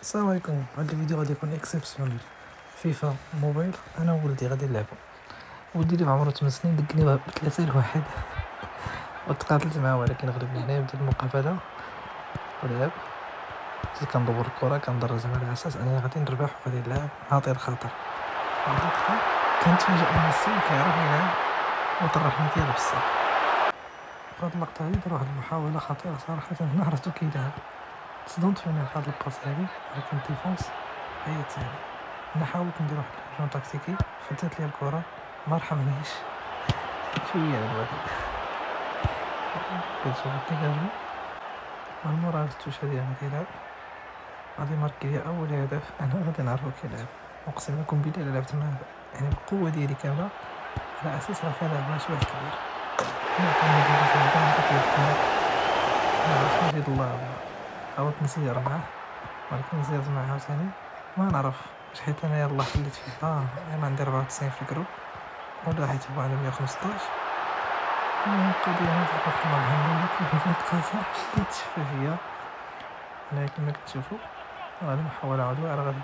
السلام عليكم. هذا الفيديو غادي يكون اكسبسيونيل. فيفا موبايل انا وولدي غادي نلعبو. ولدي اللي عمره 8 سنين دقني ب3-1 وتقاتلت معاه، ولكن غلبني. هنا بدات المقابله ولعب. بديت كندور الكره كندرجها على اساس انني غادي نربح وغادي نلعب عاطي الخطر. كنتفاجئ ان السيد كيعرف يلعب وطرحني ديال بصح. في هاد اللقطه هادي دار واحد المحاوله خطيره صراحه. ما عرفتو كيلعب، تصدمت فينا في هاد الباس هادي، ولكن الديفونس عيطت عليه. انا حاولت ندير واحد الهجوم تكتيكي، فاتت لي الكره ما رحمنيش شويه على الواحد. كتشوف كيدازو من مورا التوشه ديالنا كيلعب، غادي ماركي لي اول هدف. انا غادي نعرفو كيلعب، اقسم لكم بالله الا لعبت معاه يعني بالقوه ديالي كامله على اساس راه كنلعب مع شي واحد كبير. ما عطاني ديال الله. حاولت نسير معاه، ولكن زيرت معاه عاوتاني ما نعرف واش حيت انا يلاه خليت فيه. انا عندي 94 في الجروب ولا حيت هو على 115. المهم القضيه هنا تلقى بحال مهمه كيف كتقاسى الشفافيه. انا كما كتشوفوا غادي نحاول نعاودو راه غادي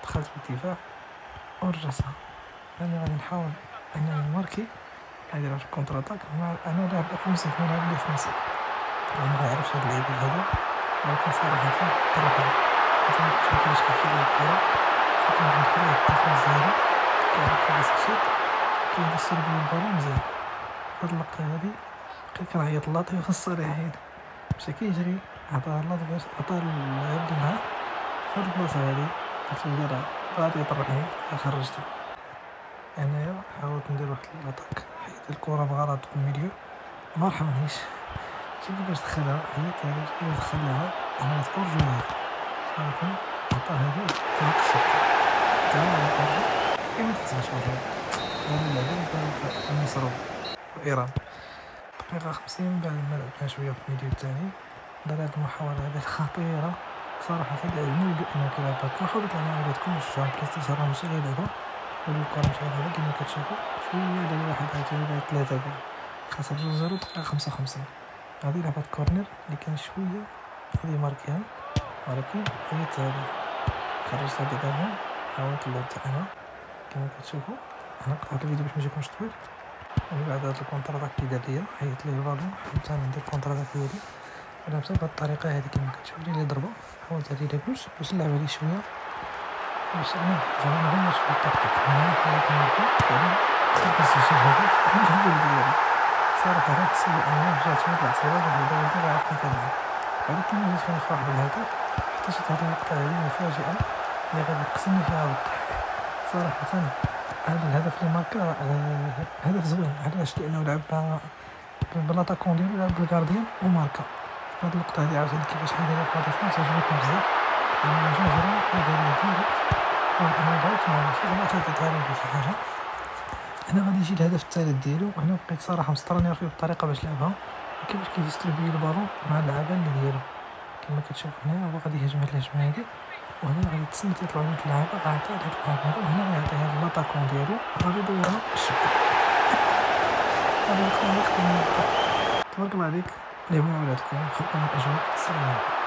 دخلت في الدفاع ورجعتها. انا غادي نحاول انني نماركي ندير واحد كونتر اتاك. انا لاعب اوفنسيف، ما لاعب ديفونسيف، ما عارفش هاد اللعيبه هذا، ولكن صراحه طرحها ما كنتش كيفاش الكره. كنخليه الديفونس ديالو كيعرف كيفاش يشوط، كيدير بيا البالون مزيان. هاد اللقطه هادي بقيت كنعيط لاطي الصالحين، مشى كيجري عطاها لاط باش عطا اللاعب اللي معاه في هاد البلاصه هادي. قلت له راه غادي يطرحني، خرجته. انايا حاولت ندير واحد لاطاك، حيت الكره بغلط في الميليو ما رحمنيش. شوف كيفاش دخلها، حيت هذا كيفاش دخلها انا تكون جوهر، ولكن عطا هادي فوق الشبكه تا هو ما تحسبش اورجو. هذا اللعبه في مصر وايران دقيقه 50 بعد ما لعبنا شويه في الميليو الثاني. دار هاد المحاوله هادي خطيره صراحه. عجبني بان كيلعب هكا. حاولت انا وليدكم نشجعهم بلاي ستيشن، راه ماشي غير لعبه ولا الكره ماشي غير لعبه. كما كتشوفوا شويه على الواحد عاوتاني بقى 3 كاع خسر 2-0 دقيقه 55. غادي يلعب هاد الكورنر اللي كان شويه غادي يماركيها، ولكن حيت هادي خرجت هادي دابا. حاولت لعبت انا كما كتشوفوا. انا قطعت الفيديو باش ما يجيكمش طويل. ومن بعد هاد الكونتر اتاك اللي دار ليا حيت ليه البالون، حاولت انا ندير الكونتر اتاك ديالي ولعبتها بهاد الطريقه هادي كما كتشوفوا. لي ضربه حاولت عليه لابوش باش نلعب عليه شويه، باش انا زعما نغير شويه التكتيك. انا حاولت نماركي بعدا باش نجيب هدف الجول ديالي. صراحه حسيت بان رجعت شويه الاعتراض هذا ولدي راه عرفني كنلعب، ولكن ما جيتش كنفرح بالهدف حتى شفت هاد اللقطه هادي مفاجئه اللي غادي تقسمني فيها بالضحك صراحه. هذا الهدف اللي ماركا هدف زوين. علاش؟ لانه لعب بلاطاكون ديالو، لعب بالكارديان وماركا. هاد اللقطه هادي عاوتاني كيفاش حيدها في الديفونس عجبتني بزاف. انا جوجرا حيدها لي ديريكت، انا دعيت مع شي زعما عطيتها لي ولا شي حاجه. انا غادي يجي الهدف الثالث ديالو. انا بقيت صراحه مسترني نعرف بالطريقه باش لعبها وكيفاش كيديستريبي البالون مع اللعابه اللي ديالو. كما كتشوف هنا هو غادي يهاجم هاد الهجمه هادي، وهنا غادي تصنت يطلعوا جوج اللعابه غيعطي هاد اللاعب هذا، وهنا غيعطيها لاطاكون ديالو غادي يدورها الشبكه. هاد اللقطه تبارك الله عليك. لعبوا مع ولادكم، خلقوا من الاجواء. السلام عليكم.